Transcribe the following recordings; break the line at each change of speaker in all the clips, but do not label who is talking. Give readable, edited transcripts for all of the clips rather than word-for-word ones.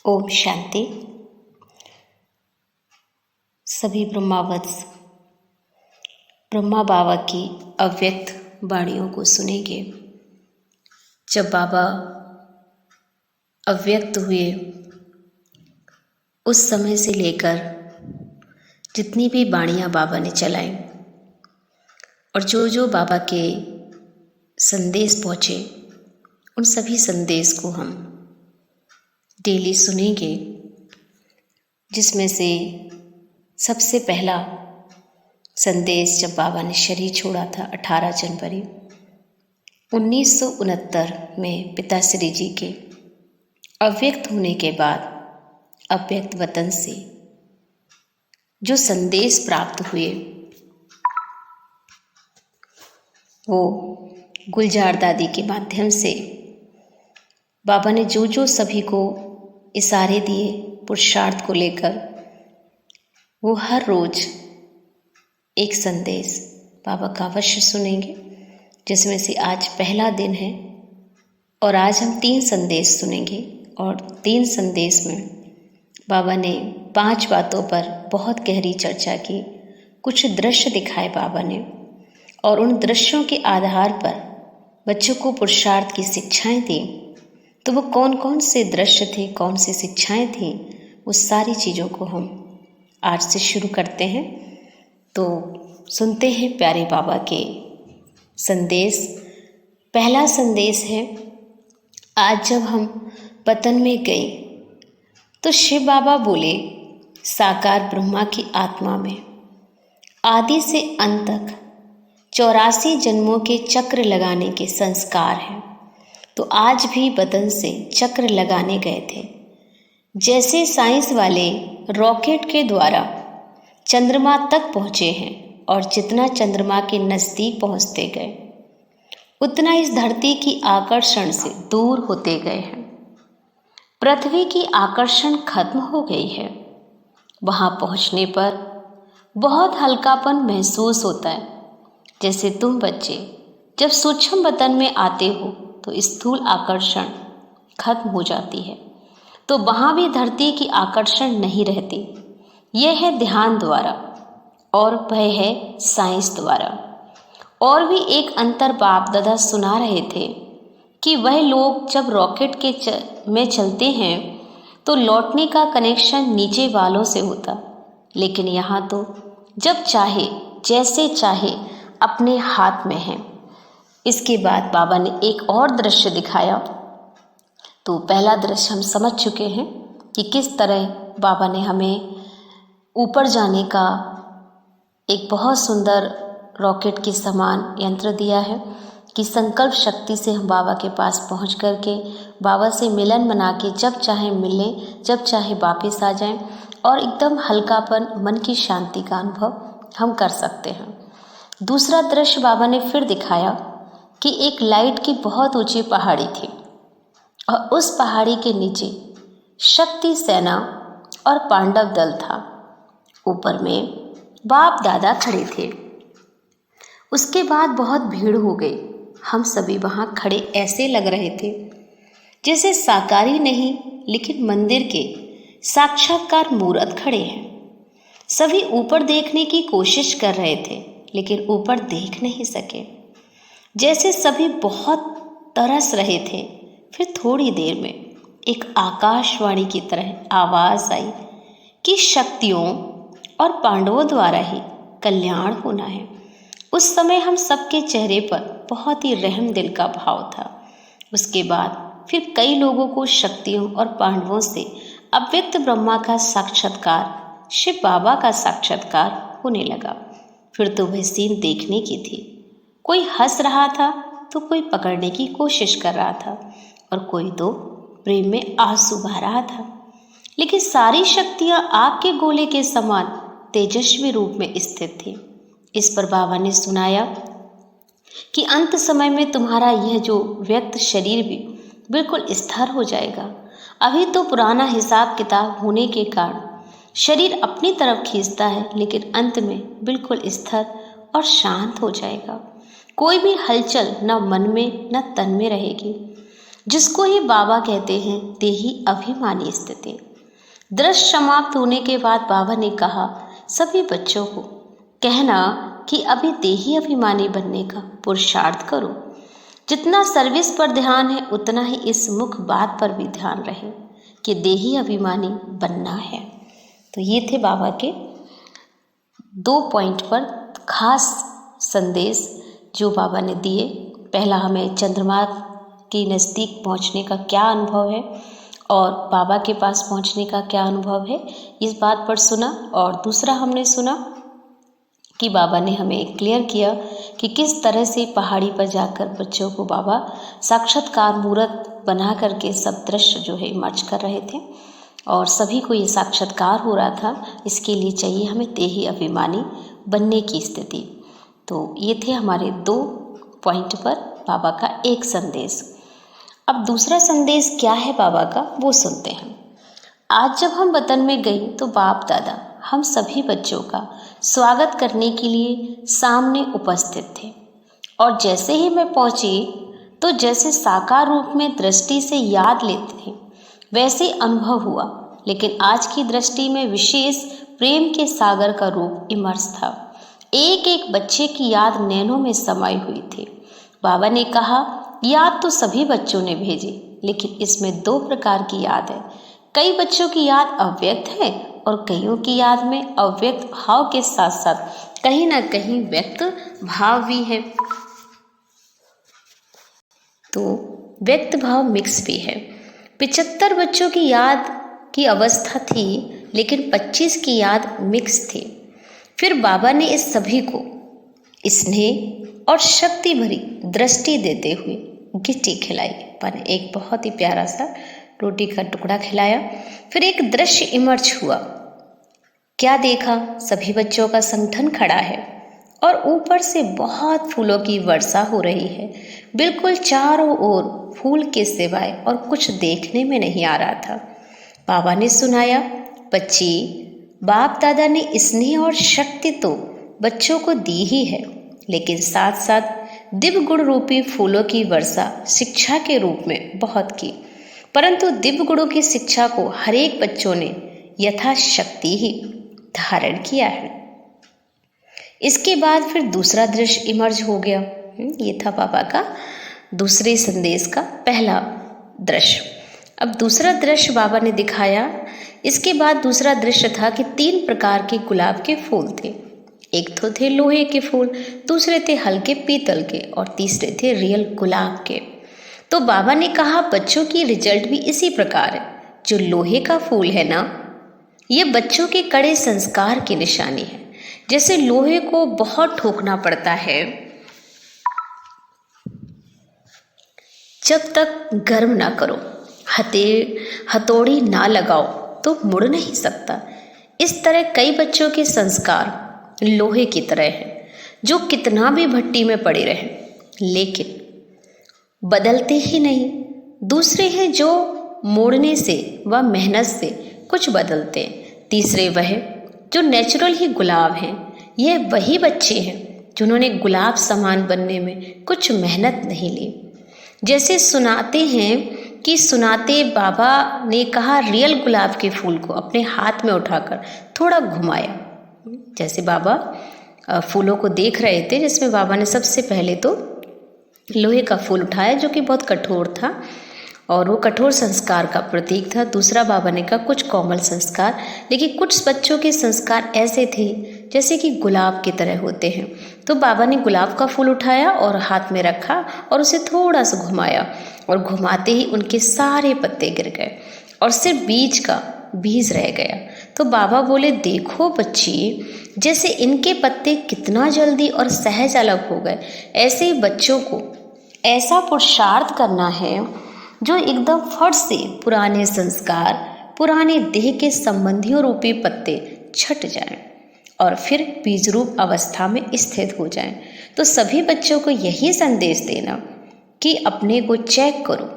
ओम शांति। सभी ब्रह्मावत्स ब्रह्मा बाबा की अव्यक्त वाणियों को सुनेंगे। जब बाबा अव्यक्त हुए उस समय से लेकर जितनी भी वाणियाँ बाबा ने चलाई और जो जो बाबा के संदेश पहुँचे उन सभी संदेश को हम डेली सुनेंगे, जिसमें से सबसे पहला संदेश जब बाबा ने शरीर छोड़ा था 18 जनवरी 1969 में पिताश्री जी के अव्यक्त होने के बाद अव्यक्त वतन से जो संदेश प्राप्त हुए वो गुलजार दादी के माध्यम से बाबा ने जो जो सभी को इशारे दिए पुरुषार्थ को लेकर, वो हर रोज एक संदेश बाबा का अवश्य सुनेंगे, जिसमें से आज पहला दिन है और आज हम 3 संदेश सुनेंगे। और 3 संदेश में बाबा ने 5 बातों पर बहुत गहरी चर्चा की। कुछ दृश्य दिखाए बाबा ने और उन दृश्यों के आधार पर बच्चों को पुरुषार्थ की शिक्षाएं दी। तो वो कौन कौन से दृश्य थे, कौन सी शिक्षाएं थी, वो सारी चीज़ों को हम आज से शुरू करते हैं। तो सुनते हैं प्यारे बाबा के संदेश। पहला संदेश है, आज जब हम वतन में गए तो शिव बाबा बोले, साकार ब्रह्मा की आत्मा में आदि से अंत तक 84 जन्मों के चक्र लगाने के संस्कार हैं। तो आज भी वतन से चक्र लगाने गए थे। जैसे साइंस वाले रॉकेट के द्वारा चंद्रमा तक पहुँचे हैं और जितना चंद्रमा के नज़दीक पहुँचते गए उतना इस धरती की आकर्षण से दूर होते गए हैं। पृथ्वी की आकर्षण खत्म हो गई है। वहाँ पहुँचने पर बहुत हल्कापन महसूस होता है। जैसे तुम बच्चे जब सूक्ष्म वतन में आते हो तो स्थूल आकर्षण खत्म हो जाती है, तो वहाँ भी धरती की आकर्षण नहीं रहती। यह है ध्यान द्वारा और वह है साइंस द्वारा। और भी एक अंतर बाप दादा सुना रहे थे कि वह लोग जब रॉकेट में चलते हैं तो लौटने का कनेक्शन नीचे वालों से होता, लेकिन यहाँ तो जब चाहे जैसे चाहे अपने हाथ में है। इसके बाद बाबा ने एक और दृश्य दिखाया। तो पहला दृश्य हम समझ चुके हैं कि किस तरह बाबा ने हमें ऊपर जाने का एक बहुत सुंदर रॉकेट के समान यंत्र दिया है कि संकल्प शक्ति से हम बाबा के पास पहुंच करके बाबा से मिलन मना के जब चाहे मिलें, जब चाहे वापस आ जाएं और एकदम हल्कापन, मन की शांति का अनुभव हम कर सकते हैं। दूसरा दृश्य बाबा ने फिर दिखाया कि एक लाइट की बहुत ऊंची पहाड़ी थी और उस पहाड़ी के नीचे शक्ति सेना और पांडव दल था। ऊपर में बाप दादा खड़े थे। उसके बाद बहुत भीड़ हो गई। हम सभी वहाँ खड़े ऐसे लग रहे थे जैसे साकारी नहीं लेकिन मंदिर के साक्षात्कार मूर्त खड़े हैं। सभी ऊपर देखने की कोशिश कर रहे थे लेकिन ऊपर देख नहीं सके। जैसे सभी बहुत तरस रहे थे। फिर थोड़ी देर में एक आकाशवाणी की तरह आवाज़ आई कि शक्तियों और पांडवों द्वारा ही कल्याण होना है। उस समय हम सबके चेहरे पर बहुत ही रहम दिल का भाव था। उसके बाद फिर कई लोगों को शक्तियों और पांडवों से अव्यक्त ब्रह्मा का साक्षात्कार, शिव बाबा का साक्षात्कार होने लगा। फिर तो वह सीन देखने की थी। कोई हंस रहा था तो कोई पकड़ने की कोशिश कर रहा था और कोई तो प्रेम में आंसू बहा रहा था। लेकिन सारी शक्तियां आग के गोले के समान तेजस्वी रूप में स्थित थी। इस पर बाबा ने सुनाया कि अंत समय में तुम्हारा यह जो व्यक्त शरीर भी बिल्कुल स्थिर हो जाएगा। अभी तो पुराना हिसाब किताब होने के कारण शरीर अपनी तरफ खींचता है, लेकिन अंत में बिल्कुल स्थिर और शांत हो जाएगा। कोई भी हलचल न मन में न तन में रहेगी। जिसको ही बाबा कहते हैं देही अभिमानी स्थिति। दृश्य समाप्त होने के बाद बाबा ने कहा, सभी बच्चों को कहना कि अभी देही अभिमानी बनने का पुरुषार्थ करो। जितना सर्विस पर ध्यान है उतना ही इस मुख्य बात पर भी ध्यान रहे कि देही अभिमानी बनना है। तो ये थे बाबा के 2 पॉइंट पर खास संदेश जो बाबा ने दिए। पहला, हमें चंद्रमा के नज़दीक पहुंचने का क्या अनुभव है और बाबा के पास पहुंचने का क्या अनुभव है, इस बात पर सुना। और दूसरा हमने सुना कि बाबा ने हमें क्लियर किया कि किस तरह से पहाड़ी पर जाकर बच्चों को बाबा साक्षात्कार मूर्त बना करके सब दृश्य जो है इमर्ज कर रहे थे और सभी को ये साक्षात्कार हो रहा था। इसके लिए चाहिए हमें देही अभिमानी बनने की स्थिति। तो ये थे हमारे 2 पॉइंट पर बाबा का एक संदेश। अब दूसरा संदेश क्या है बाबा का, वो सुनते हैं। आज जब हम वतन में गए तो बाप दादा हम सभी बच्चों का स्वागत करने के लिए सामने उपस्थित थे और जैसे ही मैं पहुंची तो जैसे साकार रूप में दृष्टि से याद लेते थे वैसे अनुभव हुआ, लेकिन आज की दृष्टि में विशेष प्रेम के सागर का रूप इमर्स था। एक एक बच्चे की याद नैनों में समाई हुई थी। बाबा ने कहा, याद तो सभी बच्चों ने भेजी, लेकिन इसमें 2 प्रकार की याद है। कई बच्चों की याद अव्यक्त है और कईयों की याद में अव्यक्त भाव के साथ साथ कहीं ना कहीं व्यक्त भाव भी है। तो व्यक्त भाव मिक्स भी है। 75 बच्चों की याद की अवस्था थी, लेकिन 25 की याद मिक्स थी। फिर बाबा ने इस सभी को स्नेह और शक्ति भरी दृष्टि देते हुए गिट्टी खिलाई। पर एक बहुत ही प्यारा सा रोटी का टुकड़ा खिलाया। फिर एक दृश्य इमर्ज हुआ। क्या देखा, सभी बच्चों का संगठन खड़ा है और ऊपर से बहुत फूलों की वर्षा हो रही है। बिल्कुल चारों ओर फूल के सिवाय और कुछ देखने में नहीं आ रहा था। बाबा ने सुनाया, बच्ची, बाप दादा ने स्नेह और शक्ति तो बच्चों को दी ही है, लेकिन साथ साथ दिव्य गुण रूपी फूलों की वर्षा शिक्षा के रूप में बहुत की। परंतु दिव्य गुणों की शिक्षा को हर एक बच्चों ने यथाशक्ति ही धारण किया है। इसके बाद फिर दूसरा दृश्य इमर्ज हो गया। ये था बाबा का दूसरे संदेश का पहला दृश्य। अब दूसरा दृश्य बाबा ने दिखाया। इसके बाद दूसरा दृश्य था कि 3 प्रकार के गुलाब के फूल थे। एक तो थे लोहे के फूल, दूसरे थे हल्के पीतल के और तीसरे थे रियल गुलाब के। तो बाबा ने कहा, बच्चों की रिजल्ट भी इसी प्रकार है। जो लोहे का फूल है ना, ये बच्चों के कड़े संस्कार की निशानी है। जैसे लोहे को बहुत ठोकना पड़ता है, जब तक गर्म ना करो, हथौड़ी ना लगाओ तो मुड़ नहीं सकता। इस तरह कई बच्चों के संस्कार लोहे की तरह हैं, जो कितना भी भट्टी में पड़े रहें लेकिन बदलते ही नहीं। दूसरे हैं जो मोड़ने से व मेहनत से कुछ बदलते हैं। तीसरे वह जो नेचुरल ही गुलाब हैं। यह वही बच्चे हैं जिन्होंने गुलाब समान बनने में कुछ मेहनत नहीं ली। जैसे सुनाते हैं कि सुनाते बाबा ने कहा, रियल गुलाब के फूल को अपने हाथ में उठाकर थोड़ा घुमाया। जैसे बाबा फूलों को देख रहे थे, जिसमें बाबा ने सबसे पहले तो लोहे का फूल उठाया जो कि बहुत कठोर था और वो कठोर संस्कार का प्रतीक था। दूसरा बाबा ने कहा कुछ कोमल संस्कार, लेकिन कुछ बच्चों के संस्कार ऐसे थे जैसे कि गुलाब की तरह होते हैं। तो बाबा ने गुलाब का फूल उठाया और हाथ में रखा और उसे थोड़ा सा घुमाया और घुमाते ही उनके सारे पत्ते गिर गए और सिर्फ बीज रह गया। तो बाबा बोले, देखो बच्ची, जैसे इनके पत्ते कितना जल्दी और सहज अलग हो गए, ऐसे ही बच्चों को ऐसा पुरुषार्थ करना है जो एकदम फट से पुराने संस्कार, पुराने देह के संबंधियों रूपी पत्ते छट जाएं और फिर बीज रूप अवस्था में स्थित हो जाएं। तो सभी बच्चों को यही संदेश देना कि अपने को चेक करो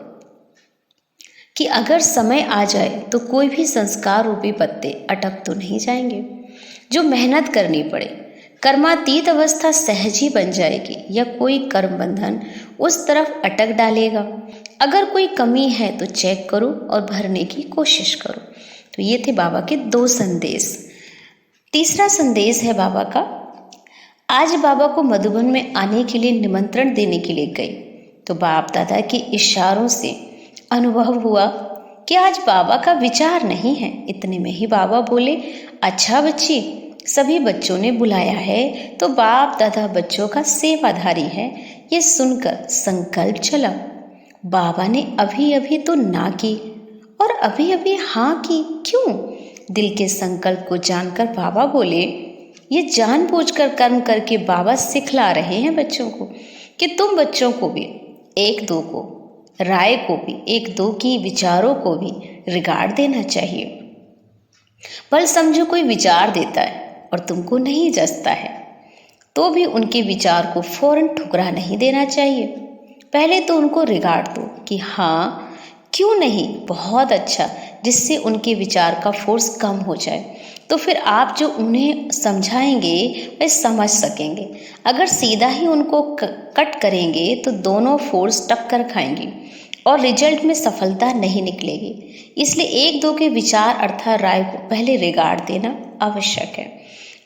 कि अगर समय आ जाए तो कोई भी संस्कार रूपी पत्ते अटक तो नहीं जाएंगे। जो मेहनत करनी पड़े, कर्मातीत अवस्था सहज ही बन जाएगी या कोई कर्म बंधन उस तरफ अटक डालेगा। अगर कोई कमी है तो चेक करो और भरने की कोशिश करो। तो ये थे बाबा के 2 संदेश। तीसरा संदेश है बाबा का, आज बाबा को मधुबन में आने के लिए निमंत्रण देने के लिए गई तो बाप दादा के इशारों से अनुभव हुआ कि आज बाबा का विचार नहीं है। इतने में ही बाबा बोले, अच्छा बच्ची, सभी बच्चों ने बुलाया है तो बाप दादा बच्चों का सेवाधारी है, ये सुनकर संकल्प चला। बाबा ने अभी अभी तो ना की और अभी अभी हाँ की, क्यों? दिल के संकल्प को जानकर बाबा बोले, ये जानबूझकर कर्म करके बाबा सिखला रहे हैं बच्चों को कि तुम बच्चों को भी, एक दो को, राय को भी, एक दो की विचारों को भी रिगार्ड देना चाहिए। भले समझो कोई विचार देता है और तुमको नहीं जचता है तो भी उनके विचार को फौरन ठुकरा नहीं देना चाहिए। पहले तो उनको रिगार्ड दो कि हाँ क्यों नहीं, बहुत अच्छा, जिससे उनके विचार का फोर्स कम हो जाए। तो फिर आप जो उन्हें समझाएंगे वे समझ सकेंगे। अगर सीधा ही उनको कट करेंगे तो दोनों फोर्स टक्कर खाएंगी और रिजल्ट में सफलता नहीं निकलेगी। इसलिए एक दो के विचार अर्थात राय को पहले रिगार्ड देना आवश्यक है।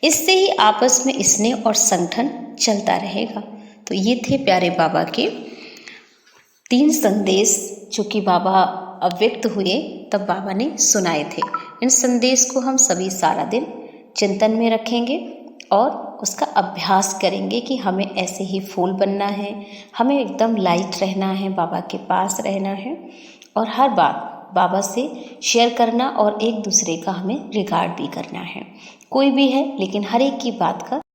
इससे ही आपस में स्नेह और संगठन चलता रहेगा। तो ये थे प्यारे बाबा के 3 संदेश जो कि बाबा अव्यक्त हुए तब बाबा ने सुनाए थे। इन संदेश को हम सभी सारा दिन चिंतन में रखेंगे और उसका अभ्यास करेंगे कि हमें ऐसे ही फूल बनना है, हमें एकदम लाइट रहना है, बाबा के पास रहना है और हर बात बाबा से शेयर करना और एक दूसरे का हमें रिगार्ड भी करना है। कोई भी है लेकिन हर एक की बात का